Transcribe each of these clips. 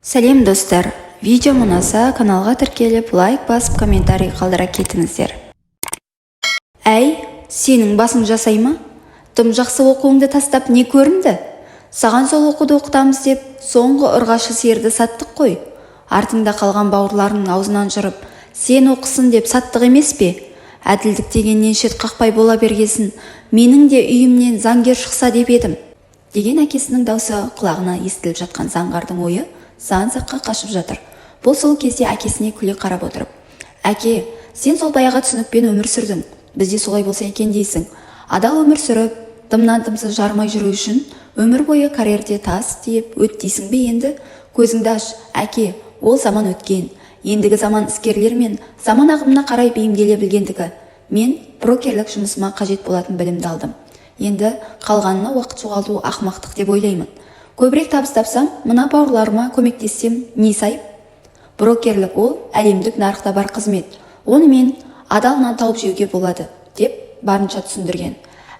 Сәлем достар, видео ұнаса каналға тіркеліп лайк басып комментарий қалдыра кетіңіздер. Әй, сенің басың жасай ма? Тым жақсы оқуыңды тастап не көрінді? Саған сол оқуды оқытамыз деп соңғы ұрғашы сиырды саттық қой. Артыңда қалған бауырларының аузынан жырып, сен оқысын деп саттық емес пе? Әділдік дегеннен шет қақпай бола бергесін, менің де үйімнен заңгер шықса деп едім. Деген әкесінің даусы құлағына естіліп жатқан заңғардың ойы сан-саққа қашып жатыр. Бұл сол кезде әкесіне күле қарап отырып: «Әке, сен сол баяғы түсінікпен өмір сүрдің. Бізде солай болса екен дейсің. Адал өмір сүріп, дымнан дымсыз жармай жүру үшін өмір бойы карьерде тас тиіп өт дейсің бе енді? Көзіңді аш, әке, ол заман өткен. Ендігі заман іскерлер мен заман ағымына қарай бейімделе білгендігі. Мен брокерлік жұмысыма қажет болатын білімді алдым. Енді қалғанына уақыт жоғалту ақымақтық деп ойлаймын. Көбірек табыс тапсам, мына бауырларыма көмектессем не сайып? Брокерлік ол әлемдік нарықта бар қызмет. Оны мен адал нан тауып жеуге болады», деп барынша түсіндірген.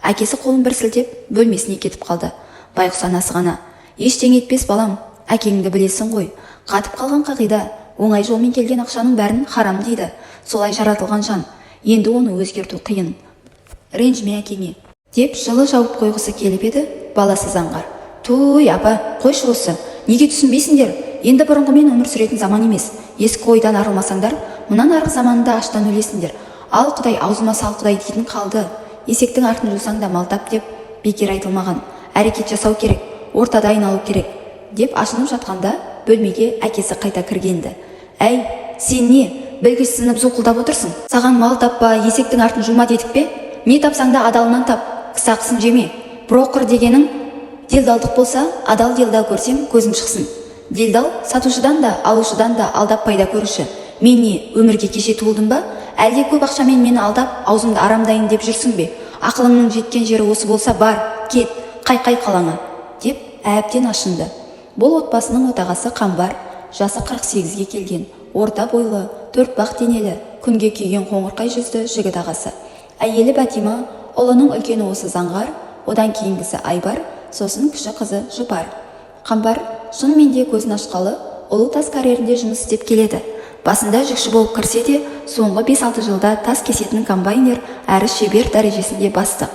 Әкесі қолын бір сілтеп бөлмесіне кетіп қалды. Байқұс анасы ғана: «Ештеңе етпес балам, әкеңді білесің ғой. Қатып қалған қағида, оңай жолмен келген ақшаның бәрін харам дейді. Солай жаратылған жан. Енді оны өзгерту қиын. Ренжіме әкеңе», деп жылы жауып қойғысы келіп еді, баласы заңғар: «Туй, апа, қойшы осы. Неге түсінбейсіңдер? Енді бұрынғымен өмір сүретін заман емес. Ескі ойдан арылмасаңдар, мына нарық заманында аштан өлесіңдер. Ал Құдай, аузыма сал Құдай дейтін қалды. Есектің артын жусаң да малтап деп бекер айтылмаған. Әрекет жасау керек, ортада айналу керек», деп ашынып жатқанда бөлмеге әкесі қайта кіргенді. «Әй, сен не, білгішсініп зуқылдап отырсың? Саған мал таппа, есектің артын жума дедік пе? Не тапсаң да адалынан тап, қысақсын жеме. Брокер дегенің делдалдық болса, адал делдал көрсем көзім шықсын. Делдал сатушыдан да, алушыдан да алдап пайда көруші. Мен не, өмірге кеше туылдым ба? Әлде көп ақшамен мені алдап, аузымды арамдайын деп жүрсің бе? Ақылыңның жеткен жері осы болса бар, кет, қай қалаңа», деп әбден ашынды. Бұл отбасының отағасы Қамбар, жасы 48-ге келген, орта бойлы, төртбақ денелі, күнге күйген қоңырқай жүзді жігіт ағасы. Әйелі Бәтима, ұлының үлкені осы Заңғар, одан кейінгісі Айбар, сосын кіші қызы Жұпар. Қамбар шынымен де көзін ашқалы ұлы тас карьерінде жұмыс істеп келеді. Басында жүкші болып кірсе де, соңғы 5-6 жылда тас кесетін комбайнер әрі шебер дәрежесінде басты.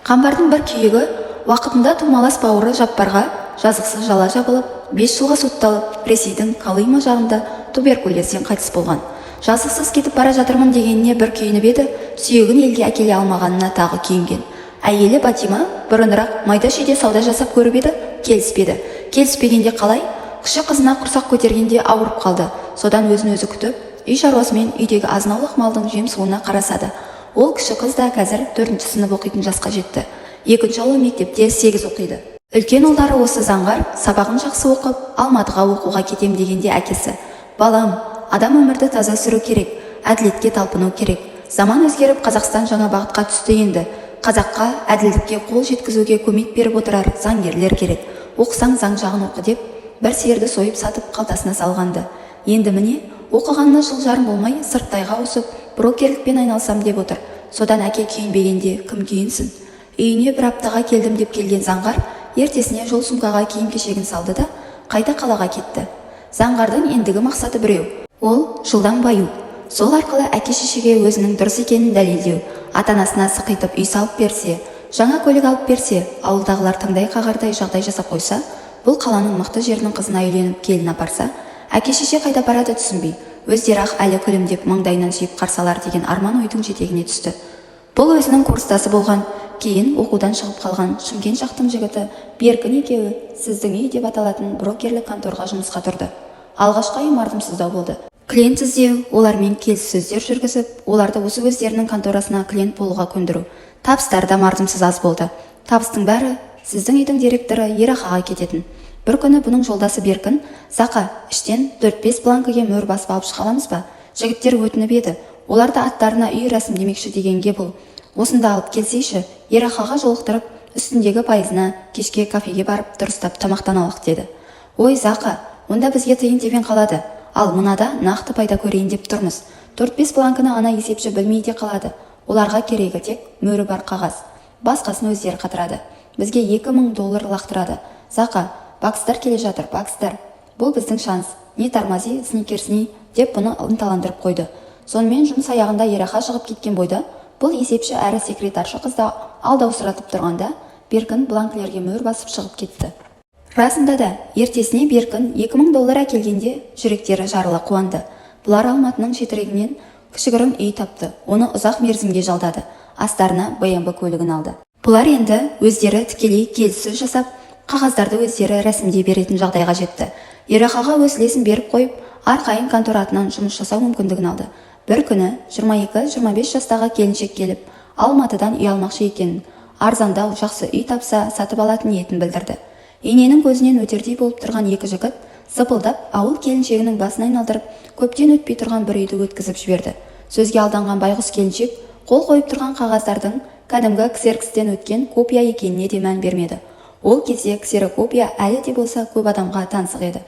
Қамбардың бір күйігі, уақытында тумалас бауыры Жаппарға жазықсыз жала жабылып, 5 жылға сотталып, Ресейдің Колыма жағында туберкулезден қайтыс болған. Жазықсыз кетіп бара жатырмын дегеніне бір күйініп еді, сүйегін елге әкеле алмағанына тағы күйінген. Әйелі Батима бұрынырақ майда шүйде сауда жасап көріп еді, келіспеді. Келіспегенде қалай? Кіші қызына құрсақ көтергенде ауырып қалды. Содан өзін өзі күтіп, үй шаруасымен үйдегі азынаулық малдың жем суына қарасады. Ол кіші қыз да қазір 4-ші сынып оқитын жасқа жетті. Екінші ұлы мектепте 8 оқиды. Үлкен ұлдары осы Заңғар сабағын жақсы оқып, Алматыға оқуға кетем дегенде әкесі: «Балам, адам өмірді таза сүру керек, әділетке талпыну керек. Заман өзгеріп, Қазақстан жаңа бағытқа түсті енді. Қазаққа әділдікке қол жеткізуге көмек беріп отырар заңгерлер керек. Оқысаң заң жағын оқы», деп бір сиырды сойып сатып қалтасына салғанды. Енді міне, оқығанына жыл жарым болмай сырттайға ауысып, брокерлікпен айналсам деп отыр. Содан әке күйінбегенде кім күйінсін? Үйіне бір аптаға келдім деп келген Заңғар ертесіне жол сумкаға киім кешегін салды да қайта қалаға кетті. Заңғардың ендігі мақсаты біреу, ол жылдам баю. Сол арқылы әке-шешеге өзінің дұрыс екенін дәлелдеу. Ата-анасына сықитып үй салып берсе, жаңа көлік алып берсе, ауылдағылар тыңдай қағардай жағдай жасап қойса, бұл қаланың мықты жерінің қызына үйленіп келін апарса, әке-шеше қайда барады түсінбей, өздері ақ әлі күлімдеп маңдайынан сүйіп қарсалар деген арман ойдың жетегіне түсті. Бұл өзінің курстасы болған, кейін оқудан шығып қалған Шымкент жақтың жігіті Беркін екеуі сіздің үй деп аталатын брокерлік конторға жұмысқа тұрды. Алғашқы ай мардымсыздау болды. Клиент іздеу, олармен келіссөздер жүргізіп, оларды осы өздерінің конторасына клиент болуға көндіру. Табыстар да мардымсыз аз болды. Табыстың бәрі сіздің үйдің директоры Ерақаға кететін. Бір күні бұның жолдасы Беркін: «Зақа, іштен 4-5 бланкіге мөр басып алып шығаламыз ба? Жігіттер өтініп еді, оларды аттарына үй рәсімдемекші дегенге бұл. Осында алып келсейші, Ерақаға жолықтырып, үстіндегі пайызына кешке кафеге барып дұрыстап тамақтаналық», деді. «Ой, Зақа, онда бізге тиын тебен қалады. Ал мынада нақты пайда көрейін деп тұрмыз. 4-5 бланкіні ана есепші білмей де қалады. Оларға керегі тек мөрі бар қағаз. Басқасын өздері қатырады. Бізге $2000 лақтырады. Зақа, бакстар келе жатыр, бакстар. бұл біздің шанс, не тормози, сникерсни деп бұны ынталандырып қойды. Сонымен жұмыс аяғында ерақа шығып кеткен бойда, бұл есепші әрі секретаршы қызда алдаусыратып тұрғанда, Беркін бланкілерге мөр басып шығып кетті. Расында да, ертесіне Беркін $2000 әкелгенде жүректері жарыла қуанды. Бұлар Алматының шетірегінен кішігірім үй тапты, оны ұзақ мерзімге жалдады. Астарына BMW көлігін алды. Бұлар енді өздері тікелей келіссөз жасап, қағаздарды өздері рәсімдей беретін жағдайға жетті. Ерақаға өз үлесін беріп қойып, арқайын контор атынан жұмыс жасау мүмкіндігін алды. Бір күні 22-25 жастағы келіншек келіп, Алматыдан үй алмақшы екенін, арзандау жақсы үй тапса сатып алатын ниетін білдірді. Ененің көзінен өтердей болып тұрған екі жігіт зыпылдап ауыл келіншегінің басын айналдырып, көптен өтпей тұрған бір үйді өткізіп жіберді. Сөзге алданған байғұс келіншек қол қойып тұрған қағаздардың кәдімгі ксерокстен өткен копия екеніне де мән бермеді. Ол кезде ксерокопия әлі де болса көп адамға таңсық еді.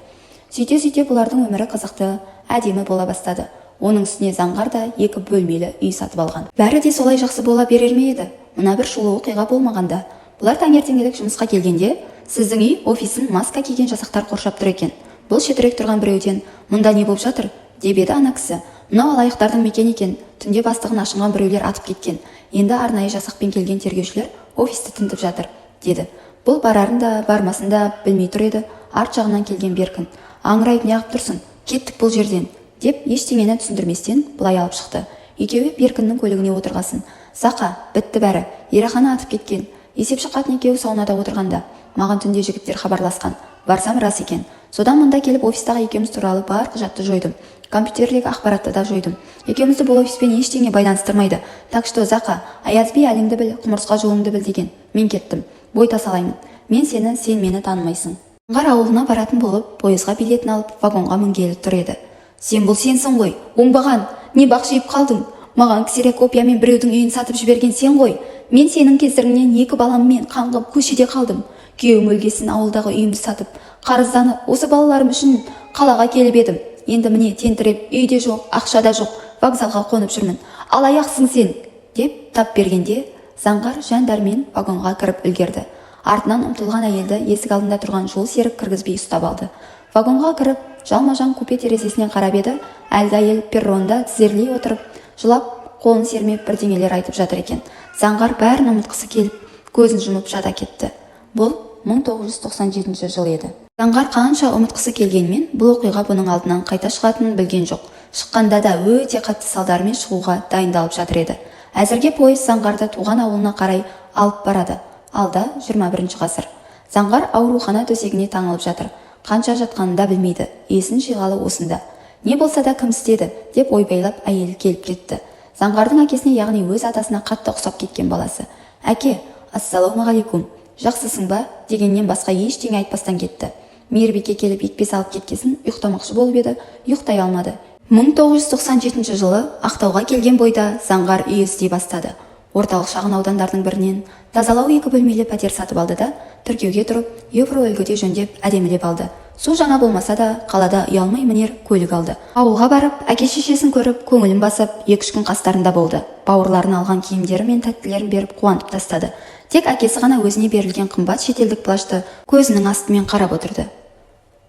Сөйте бұлардың өмірі қызықты, әдемі бола бастады. Оның үстіне Заңғар да 2 бөлмелі үй сатып алған. Бәрі де солай жақсы бола берер ме еді? Мына бір шулы оқиға болмағанда. Бұлар таңертеңгілік жұмысқа келгенде, сіздің үй офисын маска киген жасақтар қоршап тұр екен. Бұл шетірек тұрған біреуден, мұнда не болып жатыр? Деп еді ана кісі. Мынау алаяқтардың мекен екен. Түнде бастығын ашынған біреулер атып кеткен. Енді арнайы жасақпен келген тергеушілер офисті тінтіп жатыр, деді. Бұл барарын да, бармасын да білмей тұр еді. Арт жағынан келген Беркін. Аңырайып неғып тұрсың? Кеттік бұл жерден, деп ештеңені түсіндірместен былай алып шықты. Екеуі Беркіннің көлігіне отырғасын. Сақа, бітті бәрі. Ерақаны атып кеткен. Есепші қатын екеуі саунада отырғанда. Маған түнде жігіттер хабарласқан. Барсам рас екен. Содан мұнда келіп офистағы екеуміз туралы бар құжатты жойдым. Компьютерлегі ақпаратты да жойдым. Екеумізді бұл офиспен ештеңе байланыстырмайды. Так что Зақа, Аязби әліңді біл, құмырсқа жолыңды біл деген. Мен кеттім. Бой тасалаймын. Мен сені, сен мені танымайсың. Заңғар ауылына баратын болып, пойызға билетін алып, вагонға мінгелі тұр еді. Сен бұл сенсің ғой, оңбаған, не бақ жиып қалдың? Маған ксерокопиямен біреудің үйін сатып жіберген сен ғой. Мен сенің кесіріңнен 2 баламмен қаңғып көшеде қалдым. Күйеуім өлгесін ауылдағы үйімді сатып, қарызданып, осы балаларым үшін қалаға келіп едім. Енді міне тентіреп, үйде жоқ, ақшада жоқ, вокзалға қонып жүрмін. Алаяқсың сен, деп тап бергенде, Заңғар жан-дәрмен вагонға кіріп үлгерді. Артынан ұмтылған әйелді есік алдында тұрған жол серік кіргізбей ұстап алды. Вагонға кіріп, жалма-жан купе терезесінен қарап еді, әлгі әйел перронда тізерлей отырып, жылап, қолын сермеп бірдеңелер айтып жатыр екен. Заңғар бәрін ұмытқысы келіп, көзін жұмып жата кетті. Бұл 1997 жыл еді. Заңғар қанша ұмытқысы келгенмен, бұл оқиға бұның алдынан қайта шығатынын білген жоқ. Шыққанда да өте қатты салдарымен шығуға дайындалып жатыр еді. Әзірге пойыз Заңғарды туған ауылына қарай алып барады. Алда 21 ғасыр. Заңғар аурухана төсегіне таңылып жатыр. Қанша жатқанын да білмейді. Есін жиғалы осында. Не болса да кім істеді, деп ойбайлап әйел келіп кетті. Заңғардың әкесіне, яғни өз атасына қатты ұқсап кеткен баласы. Әке, ассалаумағалейкум, жақсысың ба? Дегеннен басқа ештеңе айтпастан кетті. Мейірбике келіп екпе салып кеткесін ұйықтамақшы болып еді, ұйықтай алмады. 1997 жылы Ақтауға келген бойда Заңғар үй іздей бастады. Орталық шағын аудандардың бірінен тазалау 2 бөлмелі пәтер сатып алды да, тіркеуге тұрып, евро үлгіде жөндеп, әдемілеп алды. Су жаңа болмаса да, қалада ұялмай мінер көлік алды. Ауылға барып, әке-шешесін көріп, көңілін басып, 2-3 күн қастарында болды. Бауырларын алған киімдері мен тәттілерін беріп қуантып тастады. Тек әкесі ғана өзіне берілген қымбат шетелдік плашты көзінің астымен қарап отырды.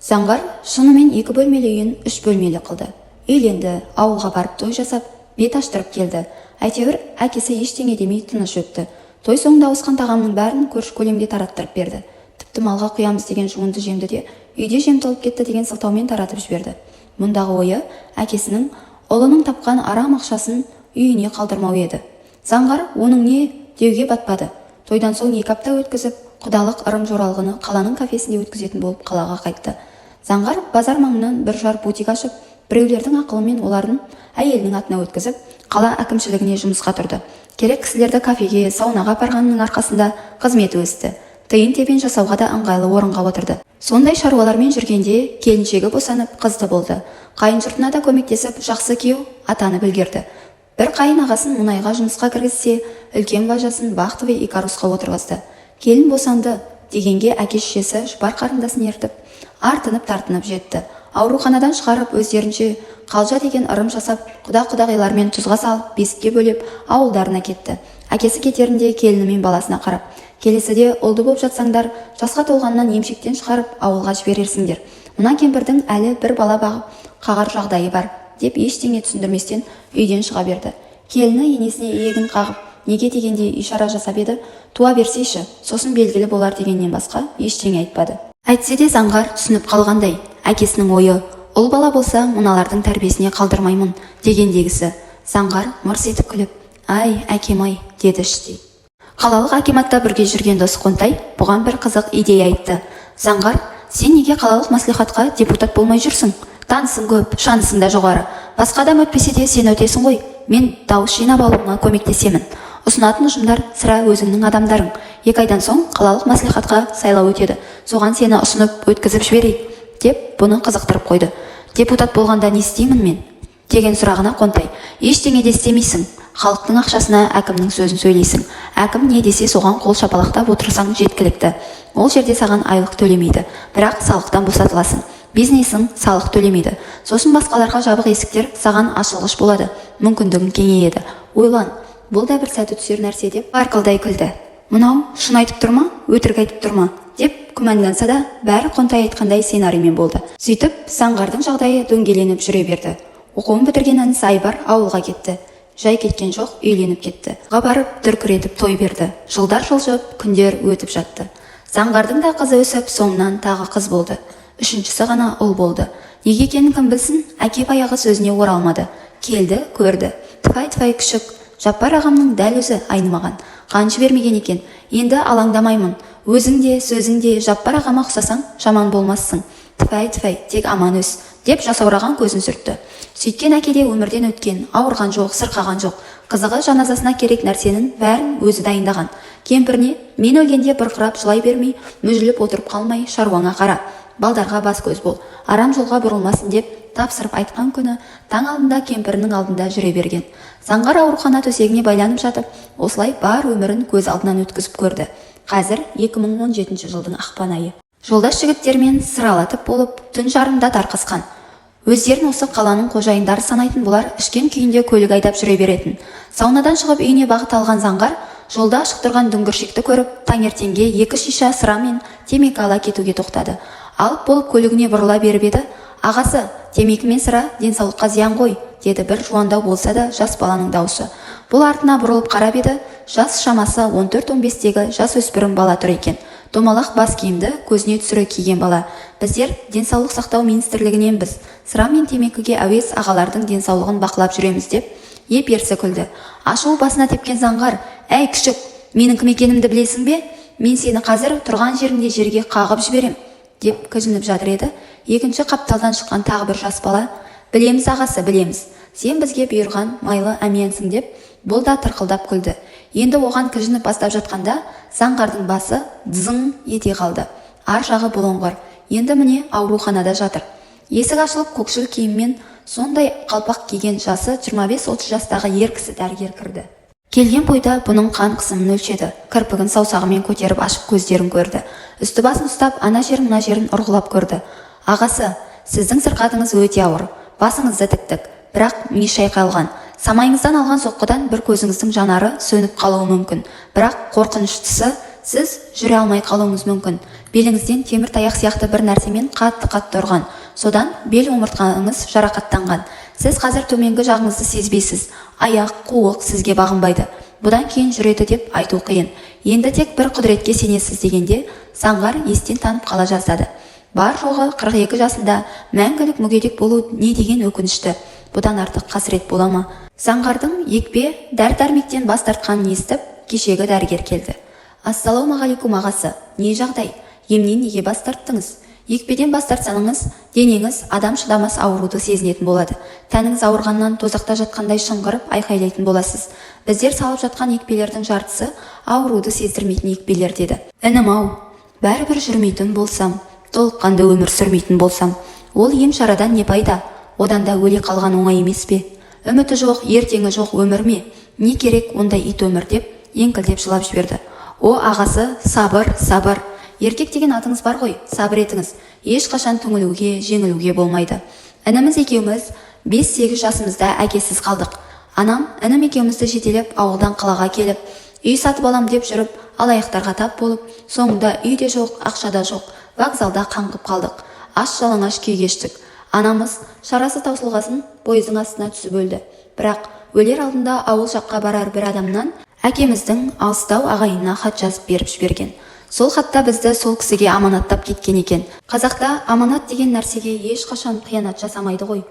Заңғар шынымен 2 бөлмелі үйін 3 бөлмелі қылды. Үйленді, ауылға барып той жасап, бет аштырып келді. Әйтеуір әкесі ештеңе демей тыныш өтті. Той соңында ауысқан тағамның бәрін көрші көлемде тараттырып берді. Тіпті малға құямыз деген жуынды жемді де, үйде жем толып кетті деген сылтаумен таратып жіберді. Мұндағы ойы әкесінің ұлының тапқан арам ақшасын үйіне қалдырмау еді. Заңғар оның не деуге батпады. Тойдан соң 2 апта өткізіп, құдалық ырым жоралғыны қаланың кафесінде өткізетін болып қалаға қайтты. Заңғар базар маңынан бір жар бутик ашып, біреулердің ақылымен олардың әйелінің атына өткізіп, қала әкімшілігіне жұмысқа тұрды. Керек кісілерді кафеге, саунаға апарғанның арқасында қызметі өсті. Тиын тебен жасауға да ыңғайлы орынға отырды. Сондай шаруалармен жүргенде келіншегі босанып, қызды болды. Қайын жұртына да көмектесіп, жақсы күйеу атаны білгерді. Бір қайын ағасын мұнайға жұмысқа кіргізсе, үлкен бажасын Бақтыбай Икарусқа отырғызды. Келін босанды дегенге әке-шешесі жұпар қарындасын ертіп, артынып-тартынып жетті. Ауруханадан шығарып өздерінше қалжа деген ырым жасап, құда-құдағилармен тұзға салып, бесікке бөлеп, ауылдарына кетті. Әкесі кетерінде келіні мен баласына қарап, келесіде ұлды болып жатсаңдар, жасқа толғаннан емшектен шығарып ауылға жіберерсіңдер. Мына кемпірдің әлі бір бала бағып қағар жағдайы бар деп ештеңе түсіндірместен үйден шыға берді. Келіні енесіне иегін қағып неге дегендей ишара жасап еді, туа берсейші, сосын белгілі болар дегеннен басқа ештеңе айтпады. Әйтсе де заңғар түсініп қалғандай, әкесінің ойы, ұл бала болса мыналардың тәрбиесіне қалдырмаймын дегендегісі. Заңғар мырс етіп күліп, ай, әкем-ай, деді іштей. Қалалық акиматта бірге жүрген досы Қонтай бұған бір қызық идея айтты. Заңғар, сен неге қалалық мәслихатқа депутат болмай жүрсің? Танысың көп, шанысың да жоғары. Басқа адам өтпесе де сен өтесің ғой. Мен дауыс жинап алуыңа көмектесемін. Ұсынатын ұжымдар сірә өзіңнің адамдарың. 2 айдан соң қалалық мәслихатқа сайлау өтеді. Соған сені ұсынып өткізіп жіберейік, деп бұны қызықтырып қойды. Депутат болғанда не істеймін мен? Деген сұрағына Қонтай, ештеңе де істемейсің. Халықтың ақшасына әкімнің сөзін сөйлейсің. Әкім не десе соған қол шапалақтап отырсаң жеткілікті. Ол жерде саған айлық төлемейді, бірақ салықтан босатыласың. Бизнесің салық төлемейді. Сосын басқаларға жабық есіктер саған ашылғыш болады. Мүмкіндігің кеңейеді. Ойлан, бұл да бір сәті түсер нәрсе деп арқылдай күлді. Мынау шын айтып тұр ма, өтірік айтып тұр ма деп күмәнданса да, бәрі Қонтай айтқандай сценариймен болды. Сөйтіп, Заңғардың жағдайы дөңгеленіп жүре берді. Оқуын бітірген інісі Айбар ауылға кетті. Жай кеткен жоқ, үйленіп кетті. Барып дүркіретіп той берді. Жылдар жылжып, күндер өтіп жатты. Заңғардың да қызы өсіп, соңынан тағы қыз болды. 3-шісі ғана ұл болды. Неге екенін кім білсін, әке баяғы сөзіне оралмады. Келді, көрді. Тфай күшік. Жаппар ағамның дәл өзі айнымаған. Қаншы бермеген екен. Енді алаңдамаймын. Өзің де, сөзің де Жаппар ағама ұқсасаң, жаман болмассың. Тфай, тек аман өс, деп жасаураған көзін сүртті. Сөйткен әкеде өмірден өткен, ауырған жоқ, сырқаған жоқ. Қызығы жаназасына керек нәрсенің бәрін өзі дайындаған. Кемпіріне, мен өлгенде бұрқырап жылай бермей, мүжіліп отырып қалмай, шаруаңа қара. Балдарға бас көз бол, арам жолға бұрылмасын деп тапсырып айтқан күні таң алдында кемпірінің алдында жүре берген. Заңғар аурухана төсегіне байланып жатып, осылай бар өмірін көз алдынан өткізіп көрді. Қазір 2017 жылдың ақпан айы. Жолдас жігіттермен сыралатып болып, түн жарымда тарқасқан. Өздерін осы қаланың қожайындары санайтын бұлар ішкен күйінде көлік айдап жүре беретін. Саунадан шығып үйіне бағыт алған Заңғар жолда ашық тұрған дүңгіршекті көріп, таңертеңге 2 шиша сыра мен темекі ала кетуге тоқтады. Алып болып көлігіне бұрыла беріп еді, ағасы, темекі мен сыра денсаулыққа зиян ғой, деді бір жуандау болса да жас баланың даусы. Бұл артына бұрылып қарап еді, жас шамасы 14-15-тегі жас өспірім бала тұр екен. Домалақ бас киімді көзіне түсіре киген бала. Біздер денсаулық сақтау министрлігіненбіз. Сыра мен темекіге әуес ағалардың денсаулығын бақылап жүреміз деп, ерсі күлді. Ашуы басына тепкен Заңғар, әй күшік, менің кім екенімді білесің бе? Мен сені қазір тұрған жеріңде жерге қағып жіберем, деп кіжініп жатыр еді. Екінші қапталдан шыққан тағы бір жас бала, білеміз ағасы, білеміз. Сен бізге бұйырған майлы әмиянсың деп, бұл да тырқылдап күлді. Енді оған кіжініп бастап жатқанда, Заңғардың басы дзың ете қалды. Ар жағы бұлыңғыр. Енді міне ауруханада жатыр. Есік ашылып, көкшіл киіммен сондай қалпақ киген жасы 25-30 жастағы ер кісі дәрігер кірді. Келген бойда бұның қан қысымын өлшеді. Кірпігін саусағымен көтеріп ашып көздерін көрді. Үсті басын ұстап, ана жерін, мына жерін ұрғылап көрді. Ағасы, сіздің сырқатыңыз өте ауыр. Басыңызды тіктік, бірақ ми шайқалған. Самайыңыздан алған соққыдан бір көзіңіздің жанары сөніп қалуы мүмкін. Бірақ қорқыныштысы, сіз жүре алмай қалуыңыз мүмкін. Беліңізден темір таяқ сияқты бір нәрсемен қатты ұрған. Содан бел омыртқаңыз жарақаттанған. Сіз қазір төменгі жағыңызды сезбейсіз. Аяқ, қуық сізге бағынбайды. Бұдан кейін жүреді деп айту қиын. Енді тек бір құдіретке сенесіз дегенде, Заңғар естен танып қала жаздады. Бар жоғы 42 жасында мәңгілік мүгедек болу не деген өкінішті. Бұдан артық қасірет бола ма? Заңғардың екпе дәрі-дәрмектен бас тартқанын естіп, кешегі дәрігер келді. Ассалаумағалейкум ағасы, не жағдай? Емнен неге бас тарттыңыз? Екпеден бас тартсаңыз, денеңіз адам шыдамас ауруды сезінетін болады. Тәніңіз ауырғаннан тозақта жатқандай шыңғырып айқайлайтын боласыз. Біздер салып жатқан екпелердің жартысы ауруды сездірмейтін екпелер деді. Інім-ау, бәрібір жүрмейтін болсам, толыққанды өмір сүрмейтін болсам, ол ем шарадан не пайда? Одан да өле қалған оңай емес пе? Үміті жоқ, ертеңі жоқ өмір ме? Не керек ондай ит өмір деп, еңкілдеп жылап жіберді. О ағасы, сабыр. Еркек деген атыңыз бар ғой, сабыр етіңіз. Ешқашан түңілуге, жеңілуге болмайды. Ініміз екеуміз 5-8 жасымызда әкесіз қалдық. Анам, інім екеумізді жетелеп, ауылдан қалаға келіп, үй сатып алам деп жүріп, алаяқтарға тап болып, соңында үй де жоқ, ақша да жоқ, вокзалда қаңғып қалдық. аш жалаңаш күй кештік. Анамыз шарасы таусылғасын пойыздың астына түсіп өлді. Бірақ өлер алдында ауыл жаққа барар бір адамнан әкеміздің алыстау ағайынына хат жазып беріп жіберген. Сол хатта бізді сол кісіге аманаттап кеткен екен. Қазақта аманат деген нәрсеге ешқашан қиянат жасамайды ғой.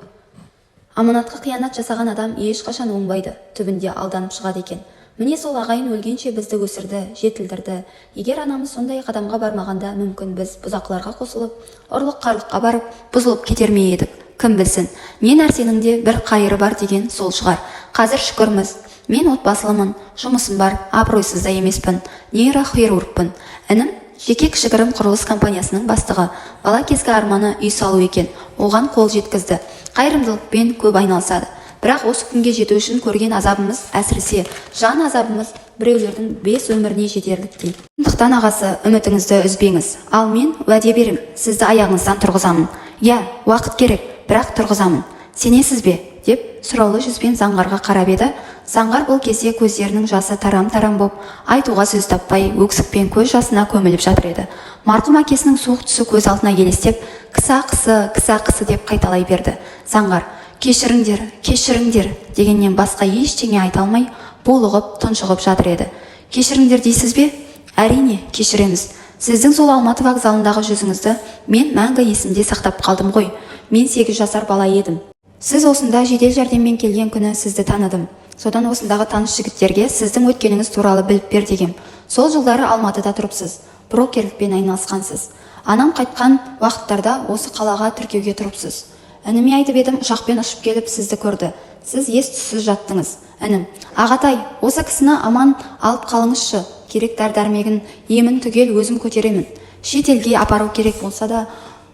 Аманатқа қиянат жасаған адам ешқашан оңбайды, түбінде алданып шығады екен. Міне сол ағайын өлгенше бізді өсірді, жетілдірді. Егер анамыз сондай қадамға бармағанда, мүмкін біз бұзақыларға қосылып, ұрлық-қарлыққа барып, бұзылып кетер ме едік. Кім білсін, не нәрсенің де бір қайыры бар деген сол шығар. Қазір шүкірміз, мен отбасылымын, жұмысым бар, абыройсыз да емеспін, нейрохирургпын. Інім жеке кішігірім құрылыс компаниясының бастығы. Бала кезгі арманы үй салу екен. Оған қол жеткізді. Қайырымдылықпен көп айналысады. Бірақ осы күнге жету үшін көрген азабымыз, әсіресе жан азабымыз біреулердің 5 өміріне жетерліктей. Сондықтан ағасы, үмітіңізді үзбеңіз. Ал мен уәде берем, сізді аяғыңыздан тұрғызамын. Я, уақыт керек, бірақ тұрғызамын. Сенесіз бе? Деп сұраулы жүзбен Заңғарға қарап еді. Заңғар бұл кезде көздерінің жасы тарам-тарам боп, айтуға сөз таппай, өксікпен көз жасына көміліп жатыр еді. Марқұм әкесінің суық түсі көз алдына елестеп, кісақысы деп қайталай берді. Заңғар, кешіріңдер дегеннен басқа ештеңе айта алмай, булығып, тұншығып жатыр еді. Кешіріңдер дейсіз бе? Әрине, кешіреміз. Сіздің сол Алматы вокзалындағы жүзіңізді мен мәңгі есімде сақтап қалдым ғой. Мен 8 жасар бала едім. Сіз осында жедел жәрдеммен келген күні сізді таныдым. Содан осындағы таныс жігіттерге сіздің өткеніңіз туралы біліп бер дегем. Сол жылдары Алматыда тұрыпсыз, брокерлікпен айналысқансыз. Анам қайтқан уақыттарда осы қалаға тіркеуге тұрыпсыз. Ініме айтып едім, ұшақпен ұшып келіп сізді көрді. Сіз ес-түссіз жаттыңыз. Інім, ағатай, осы кісіні аман алып қалыңызшы. Керек дәрмегін, емін түгел өзім көтеремін. Шет елге апару керек болса да,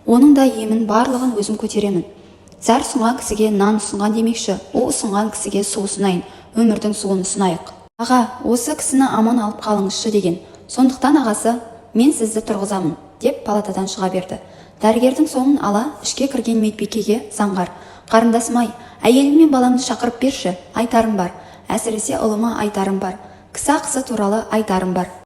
оның да емін барлығын өзім көтеремін. Зәр ұсынған кісіге нан ұсынған демекші, о ұсынған кісіге су ұсынайын, өмірдің суын ұсынайық. Аға, осы кісіні аман алып қалыңызшы деген. Сондықтан ағасы, мен сізді тұрғызамын, деп палатадан шыға берді. Дәрігердің соңын ала ішке кірген медбикеге Заңғар, қарындасым-ай, әйелім мен баламды шақырып берші, айтарым бар. Әсіресе ұлыма айтарым бар. Кісі туралы айтарым бар.